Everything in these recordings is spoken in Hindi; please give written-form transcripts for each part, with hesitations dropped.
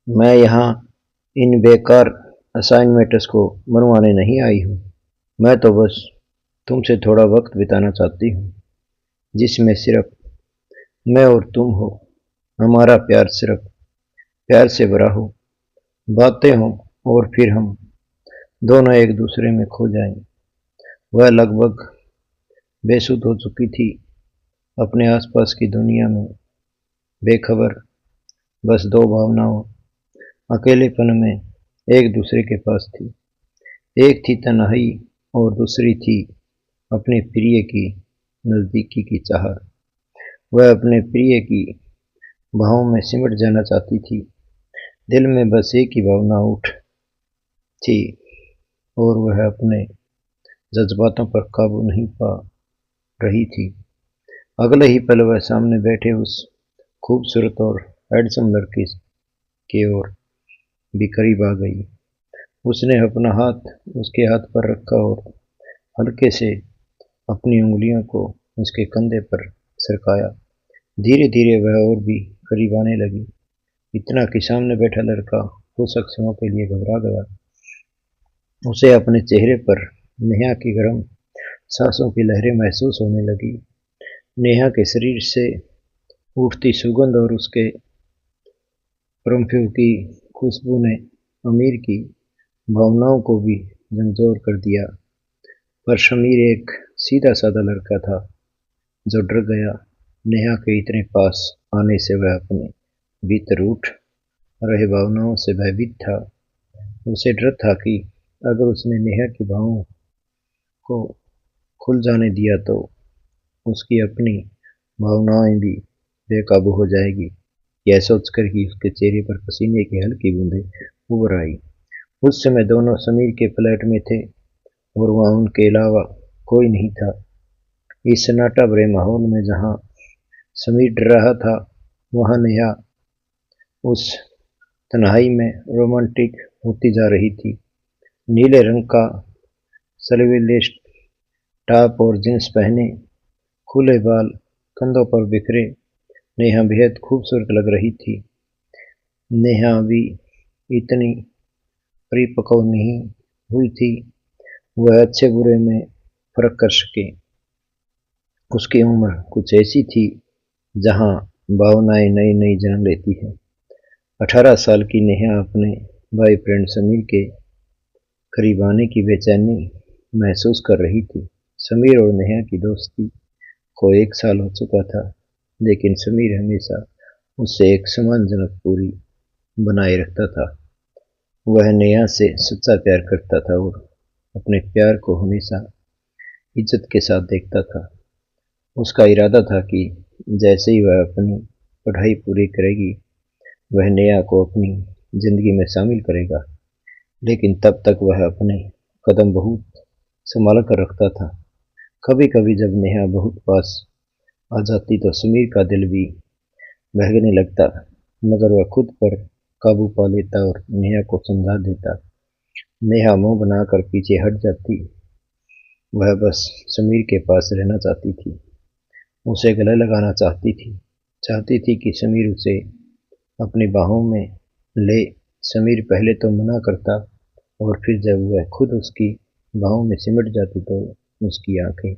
मैं यहाँ इन बेकार असाइनमेंट्स को बनवाने नहीं आई हूँ। मैं तो बस तुमसे थोड़ा वक्त बिताना चाहती हूँ, जिसमें सिर्फ मैं और तुम हो। हमारा प्यार सिर्फ प्यार से भरा हो, बातें हों और फिर हम दोनों एक दूसरे में खो जाएं। वह लगभग बेसुध हो चुकी थी, अपने आसपास की दुनिया में बेखबर, बस दो भावनाओं अकेलेपन में एक दूसरे के पास थी। एक थी तन्हाई और दूसरी थी अपने प्रिय की नज़दीकी की चाहत। वह अपने प्रिय की बाहों में सिमट जाना चाहती थी। दिल में बस एक ही भावना उठ थी और वह अपने जज्बातों पर काबू नहीं पा रही थी। अगले ही पल वह सामने बैठे उस खूबसूरत और हैंडसम लड़के की ओर भी करीब आ गई। उसने अपना हाथ उसके हाथ पर रखा और हल्के से अपनी उंगलियों को उसके कंधे पर सरकाया। धीरे धीरे वह और भी करीब आने लगी, इतना कि सामने बैठा लड़का कुछ क्षणों के लिए घबरा गया। उसे अपने चेहरे पर नेहा की गर्म सांसों की लहरें महसूस होने लगी। नेहा के शरीर से उठती सुगंध और उसके परफ्यूम की खुशबू ने अमीर की भावनाओं को भी झंझोर कर दिया। पर शमीर एक सीधा साधा लड़का था जो डर गया। नेहा के इतने पास आने से वह अपने भीतर उठ रहे भावनाओं से भयभीत था। उसे डर था कि अगर उसने नेहा की भावों को खुल जाने दिया तो उसकी अपनी भावनाएं भी बेकाबू हो जाएगी। यह सोचकर कि उसके चेहरे पर पसीने की हल्की बूंदें उभर आई। उस समय दोनों समीर के फ्लैट में थे और वहां उनके अलावा कोई नहीं था। इस सन्नाटा भरे माहौल में जहां समीर डर रहा था, वहां नेहा उस तन्हाई में रोमांटिक होती जा रही थी। नीले रंग का स्लीवलेस टॉप और जींस पहने, खुले बाल कंधों पर बिखरे, नेहा बेहद खूबसूरत लग रही थी। नेहा अभी इतनी परिपक्व नहीं हुई थी वह अच्छे बुरे में फर्क कर सके। उसकी उम्र कुछ ऐसी थी जहां भावनाएं नई नई जन्म लेती है। 18 साल की नेहा अपने बॉयफ्रेंड समीर के करीब आने की बेचैनी महसूस कर रही थी। समीर और नेहा की दोस्ती को 1 साल हो चुका था, लेकिन समीर हमेशा उससे एक सम्मानजनक दूरी बनाए रखता था। वह नेहा से सच्चा प्यार करता था और अपने प्यार को हमेशा इज्जत के साथ देखता था। उसका इरादा था कि जैसे ही वह अपनी पढ़ाई पूरी करेगी, वह नेहा को अपनी जिंदगी में शामिल करेगा। लेकिन तब तक वह अपने कदम बहुत संभाल कर रखता था। कभी कभी जब नेहा बहुत पास आ जाती तो समीर का दिल भी बहकने लगता, मगर वह खुद पर काबू पा लेता और नेहा को समझा देता। नेहा मुंह बनाकर पीछे हट जाती। वह बस समीर के पास रहना चाहती थी, उसे गले लगाना चाहती थी कि समीर उसे अपनी बाहों में ले। समीर पहले तो मना करता और फिर जब वह खुद उसकी बाहों में सिमट जाती तो उसकी आंखें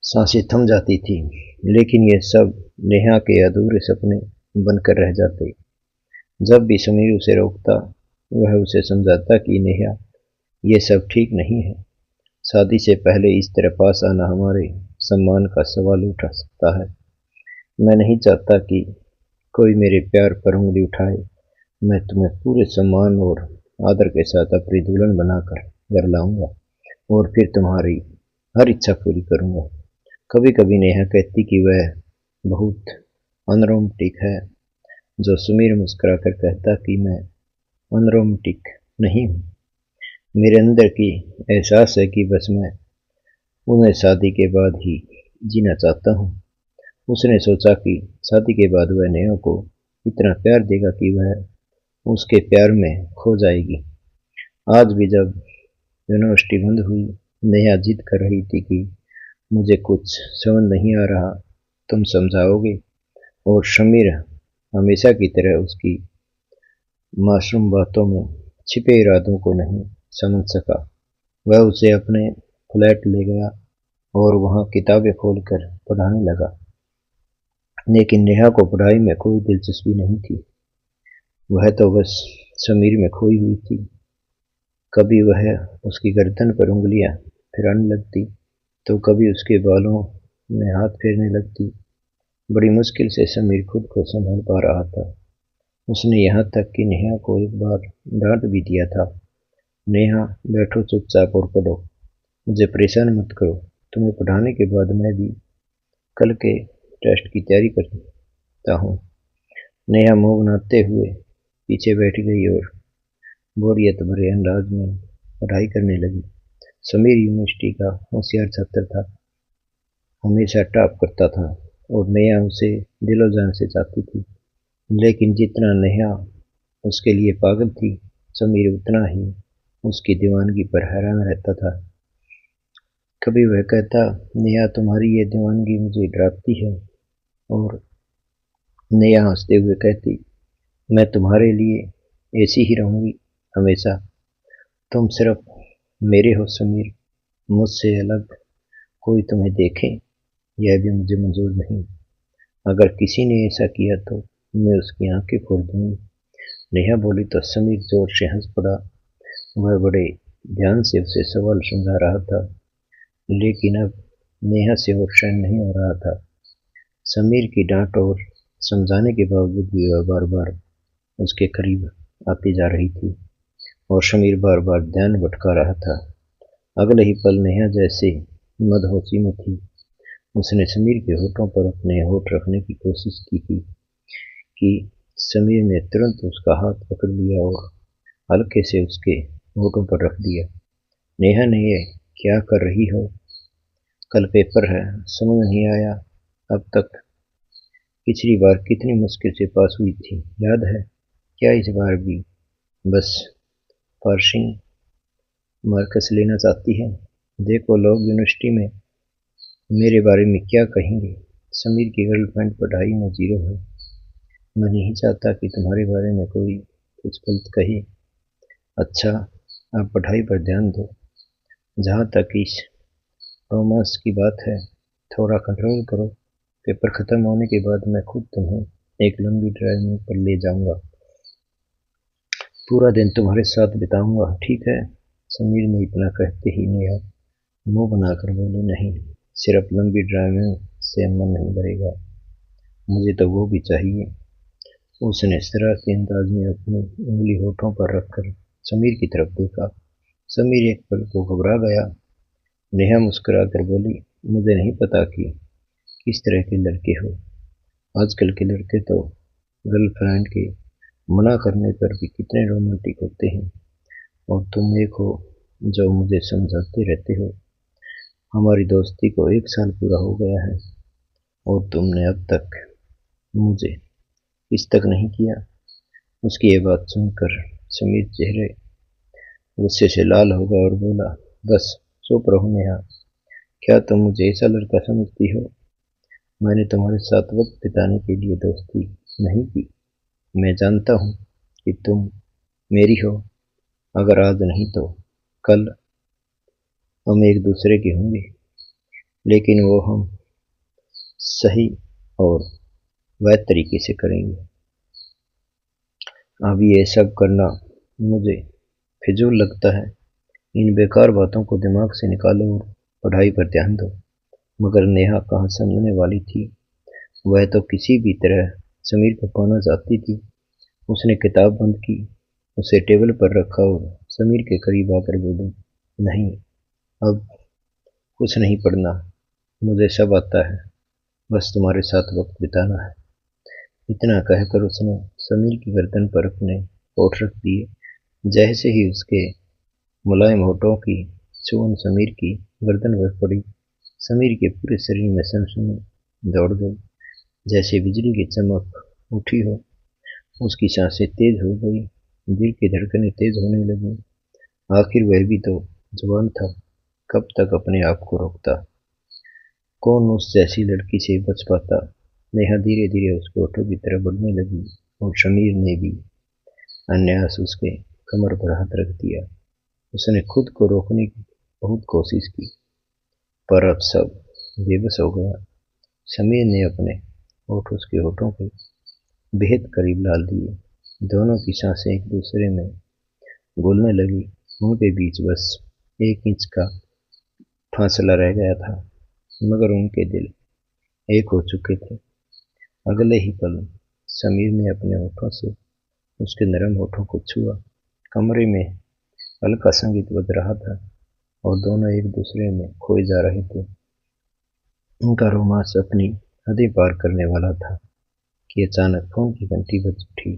सांसें थम जाती थी। लेकिन ये सब नेहा के अधूरे सपने बनकर रह जाते। जब भी समीर उसे रोकता, वह उसे समझाता कि नेहा, ये सब ठीक नहीं है। शादी से पहले इस तरह पास आना हमारे सम्मान का सवाल उठा सकता है। मैं नहीं चाहता कि कोई मेरे प्यार पर उंगली उठाए। मैं तुम्हें पूरे सम्मान और आदर के साथ अपनी दुल्हन बनाकर घर लाऊंगा और फिर तुम्हारी हर इच्छा पूरी करूंगा। कभी कभी नेहा कहती कि वह बहुत अनरोमांटिक है, जो सुमीर मुस्कुराकर कहता कि मैं अनरोमांटिक नहीं हूँ। मेरे अंदर की एहसास है कि बस मैं उन्हें शादी के बाद ही जीना चाहता हूँ। उसने सोचा कि शादी के बाद वह नेहा को इतना प्यार देगा कि वह उसके प्यार में खो जाएगी। आज भी जब यूनिवर्सिटी बंद हुई, नेहा जिद कर रही थी कि मुझे कुछ समझ नहीं आ रहा, तुम समझाओगे। और समीर हमेशा की तरह उसकी मासूम बातों में छिपे इरादों को नहीं समझ सका। वह उसे अपने फ्लैट ले गया और वहां किताबें खोलकर पढ़ाने लगा। लेकिन नेहा को पढ़ाई में कोई दिलचस्पी नहीं थी। वह तो बस समीर में खोई हुई थी। कभी वह उसकी गर्दन पर उंगलियां फिराने लगती तो कभी उसके बालों में हाथ फेरने लगती। बड़ी मुश्किल से समीर खुद को संभाल पा रहा था। उसने यहाँ तक कि नेहा को एक बार डांट भी दिया था। नेहा, बैठो चुपचाप और पढ़ो, मुझे परेशान मत करो। तुम्हें पढ़ाने के बाद मैं भी कल के टेस्ट की तैयारी करता हूँ। नेहा मुंह बनाते हुए पीछे बैठ गई और बोरियत भरे अंदाज में पढ़ाई करने लगी। समीर यूनिवर्सिटी का होशियार छात्र था, हमेशा टॉप करता था और नेहा उसे दिलो जान से चाहती थी। लेकिन जितना नेहा उसके लिए पागल थी, समीर उतना ही उसकी दीवानगी पर हैरान रहता था। कभी वह कहता, नेहा तुम्हारी ये दीवानगी मुझे डराती है, और नेहा हंसते हुए कहती, मैं तुम्हारे लिए ऐसी ही रहूंगी हमेशा। तुम सिर्फ मेरे हो समीर, मुझसे अलग कोई तुम्हें देखे यह भी मुझे मंजूर नहीं। अगर किसी ने ऐसा किया तो मैं उसकी आंखें फोड़ दूंगी। नेहा बोली तो समीर जोर से हंस पड़ा। वह बड़े ध्यान से उसे सवाल समझा रहा था, लेकिन अब नेहा से और सहन नहीं हो रहा था। समीर की डांट और समझाने के बावजूद भी वह बार बार उसके करीब आती जा रही थी और समीर बार बार ध्यान भटका रहा था। अगले ही पल नेहा जैसे मदहोशी में थी। उसने समीर के होठों पर अपने होठ रखने की कोशिश की थी कि समीर ने तुरंत उसका हाथ पकड़ लिया और हल्के से उसके होठों पर रख दिया। नेहा ने, ये क्या कर रही हो? कल पेपर है, समझ नहीं आया अब तक? पिछली बार कितनी मुश्किल से पास हुई थी, याद है? क्या इस बार भी बस पासिंग मार्क्स लेना चाहती है? देखो लोग यूनिवर्सिटी में मेरे बारे में क्या कहेंगे। समीर की गर्लफ्रेंड पढ़ाई में जीरो है। मैं नहीं चाहता कि तुम्हारे बारे में कोई कुछ गलत कहे। अच्छा, आप पढ़ाई पर ध्यान दो। जहाँ तक इस रोमांस की बात है, थोड़ा कंट्रोल करो। पेपर खत्म होने के बाद मैं खुद तुम्हें एक लंबी ड्राइव पर ले जाऊंगा। पूरा दिन तुम्हारे साथ बिताऊंगा, ठीक है? समीर ने इतना कहते ही नेहा मुंह बनाकर बोली, नहीं, सिर्फ लंबी ड्राइविंग से मन नहीं भरेगा, मुझे तो वो भी चाहिए। उसने शरारती अंदाज में अपनी उंगली होठों पर रखकर समीर की तरफ देखा। समीर एक पल को घबरा गया। नेहा मुस्कुराकर बोली, मुझे नहीं पता कि किस तरह के लड़के हो। आजकल के लड़के तो गर्लफ्रेंड के मना करने पर भी कितने रोमांटिक होते हैं, और तुम एक हो जो मुझे समझाते रहते हो। हमारी दोस्ती को 1 साल पूरा हो गया है और तुमने अब तक मुझे किस तक नहीं किया। उसकी ये बात सुनकर समीर चेहरे गुस्से से लाल हो गया और बोला, बस चुप रहो नेहा। क्या तुम मुझे ऐसा लड़का समझती हो? मैंने तुम्हारे साथ वक्त बिताने के लिए दोस्ती नहीं की। मैं जानता हूँ कि तुम मेरी हो। अगर आज नहीं तो कल हम एक दूसरे के होंगे, लेकिन वो हम सही और वैध तरीके से करेंगे। अब ये सब करना मुझे फिजूल लगता है। इन बेकार बातों को दिमाग से निकालो और पढ़ाई पर ध्यान दो। मगर नेहा कहाँ समझने वाली थी। वह तो किसी भी तरह समीर को पाना चाहती थी। उसने किताब बंद की, उसे टेबल पर रखा और समीर के करीब आकर बोली, नहीं, अब कुछ नहीं पढ़ना, मुझे सब आता है, बस तुम्हारे साथ वक्त बिताना है। इतना कहकर उसने समीर की गर्दन पर अपने होठ रख दिए। जैसे ही उसके मुलायम होठों की चुभन समीर की गर्दन पर पड़ी, समीर के पूरे शरीर में सनसनी दौड़ गई। जैसे बिजली की चमक उठी हो। उसकी सांसें तेज हो गई, दिल की धड़कनें तेज होने लगी। आखिर वह भी तो जवान था, कब तक अपने आप को रोकता। कौन उस जैसी लड़की से बच पाता? नेहा धीरे धीरे उसके होठों की तरफ बढ़ने लगी और शमीर ने भी अन्यास उसके कमर पर हाथ रख दिया। उसने खुद को रोकने की बहुत कोशिश की, पर अब सब बेबस हो गया। शमीर ने अपने होठ उसके होठों के बेहद करीब डाल दिए। दोनों की सांसें एक दूसरे में घुलने लगी। उनके बीच बस 1 इंच का फासला रह गया था, मगर उनके दिल एक हो चुके थे। अगले ही पल समीर ने अपने होठों से उसके नरम होठों को छुआ। कमरे में हल्का संगीत बज रहा था और दोनों एक दूसरे में खोए जा रहे थे। उनका रोमांस अपनी हदें पार करने वाला था कि अचानक फोन की घंटी बज उठी।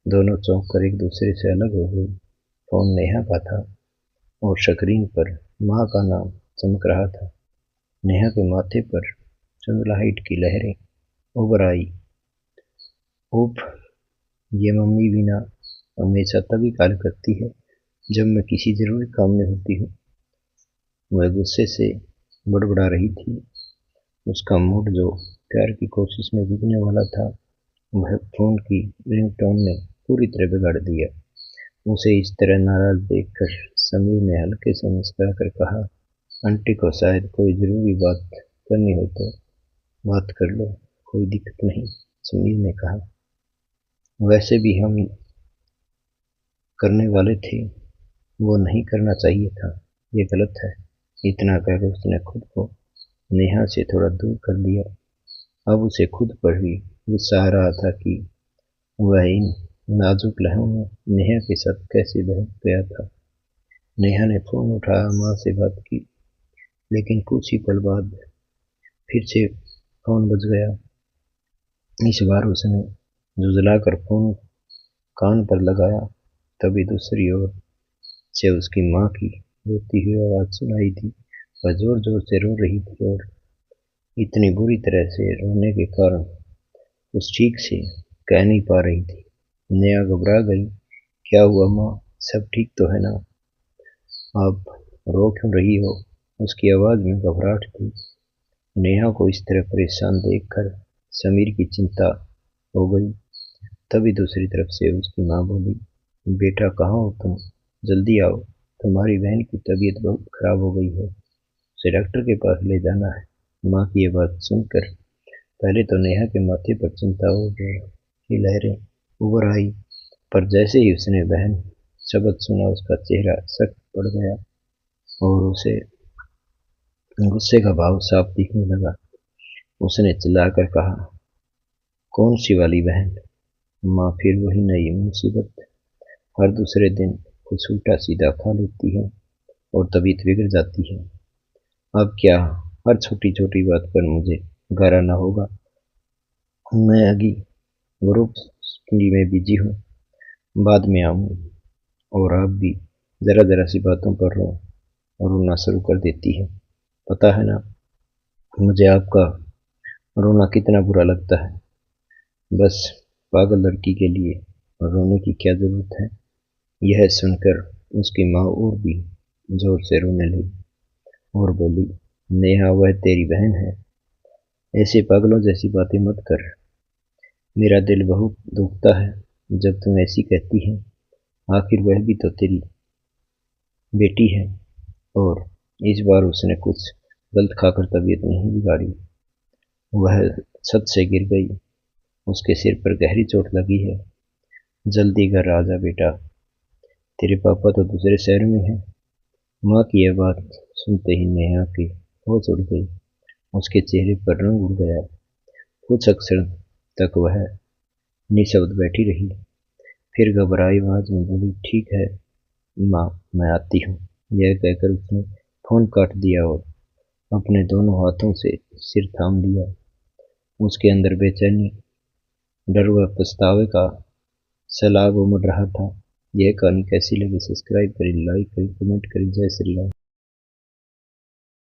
दोनों चौंक कर एक दूसरे से अलग हो गए। फोन नेहा का था और स्क्रीन पर माँ का नाम चमक रहा था। नेहा के माथे पर चंद्रलाइट की लहरें उभर आई। उफ, ये मम्मी भी ना हमेशा तभी कॉल करती है जब मैं किसी जरूरी काम में होती हूँ। वह गुस्से से बड़बड़ा रही थी। उसका मूड जो प्यार की कोशिश में बिकने वाला था, वह फोन की रिंगटोन ने पूरी तरह बिगाड़ दिया। उसे इस तरह नाराज देखकर समीर ने हल्के से मुस्कुराकर कहा, आंटी को शायद कोई जरूरी बात करनी हो तो बात कर लो, कोई दिक्कत नहीं। समीर ने कहा, वैसे भी हम करने वाले थे, वो नहीं करना चाहिए था, ये गलत है। इतना कहकर उसने खुद को नेहा से थोड़ा दूर कर लिया। अब उसे खुद पर भी गुस्सा आ रहा था कि वह इन नाजुक लम्हों में नेहा के साथ कैसे बहक गया था। नेहा ने फोन उठाया, माँ से बात की, लेकिन कुछ ही पल बाद फिर से फोन बज गया। इस बार उसने झुंझलाकर फोन कान पर लगाया। तभी दूसरी ओर से उसकी माँ की रोती हुई आवाज सुनाई दी। वह जोर जोर से रो रही थी और इतनी बुरी तरह से रोने के कारण कुछ ठीक से कह नहीं पा रही थी। नेहा घबरा गई। क्या हुआ माँ, सब ठीक तो है ना? आप रो क्यों रही हो? उसकी आवाज में घबराहट थी। नेहा को इस तरह परेशान देखकर समीर की चिंता हो गई। तभी दूसरी तरफ से उसकी माँ बोली, बेटा कहाँ हो तुम? जल्दी आओ, तुम्हारी बहन की तबीयत बहुत खराब हो गई है, उसे डॉक्टर के पास ले जाना है। माँ की ये बात सुनकर पहले तो नेहा के माथे पर चिंता और की लहरें उभर आई, पर जैसे ही उसने बहन शब्द सुना, उसका चेहरा सख्त पड़ गया और उसे गुस्से का भाव साफ दिखने लगा। उसने चिल्लाकर कहा, कौन सी वाली बहन? माँ फिर वही नई मुसीबत। हर दूसरे दिन कुछ उल्टा सीधा खा लेती है और तबीयत बिगड़ जाती है। अब क्या हर छोटी छोटी बात पर मुझे गारा होगा? मैं अभी ग्रुप स्टडी में बिजी हूँ, बाद में आऊँगी। और आप भी जरा जरा सी बातों पर रोना शुरू कर देती है। पता है ना मुझे आपका रोना कितना बुरा लगता है। बस पागल लड़की के लिए रोने की क्या जरूरत है? यह सुनकर उसकी माँ और भी जोर से रोने लगी और बोली, नेहा वह तेरी बहन है, ऐसे पागलों जैसी बातें मत कर। मेरा दिल बहुत दुखता है जब तुम ऐसी कहती है। आखिर वह भी तो तेरी बेटी है। और इस बार उसने कुछ गलत खाकर तबीयत नहीं बिगाड़ी। वह छत से गिर गई, उसके सिर पर गहरी चोट लगी है। जल्दी घर आ जा बेटा, तेरे पापा तो दूसरे शहर में हैं। माँ की यह बात सुनते ही नेहा की होश उड़ गई। उसके चेहरे पर रंग उड़ गया। कुछ अक्षर तक वह निशब्द बैठी रही, फिर घबराई आवाज में बोली, ठीक है माँ, मैं आती हूँ। यह कहकर उसने फोन काट दिया और अपने दोनों हाथों से सिर थाम लिया। उसके अंदर बेचैनी, डर व पछतावे का सैलाब उमड़ रहा था। यह कहानी कैसी लगी? सब्सक्राइब करें, लाइक करें, कमेंट करें। जय श्री राम।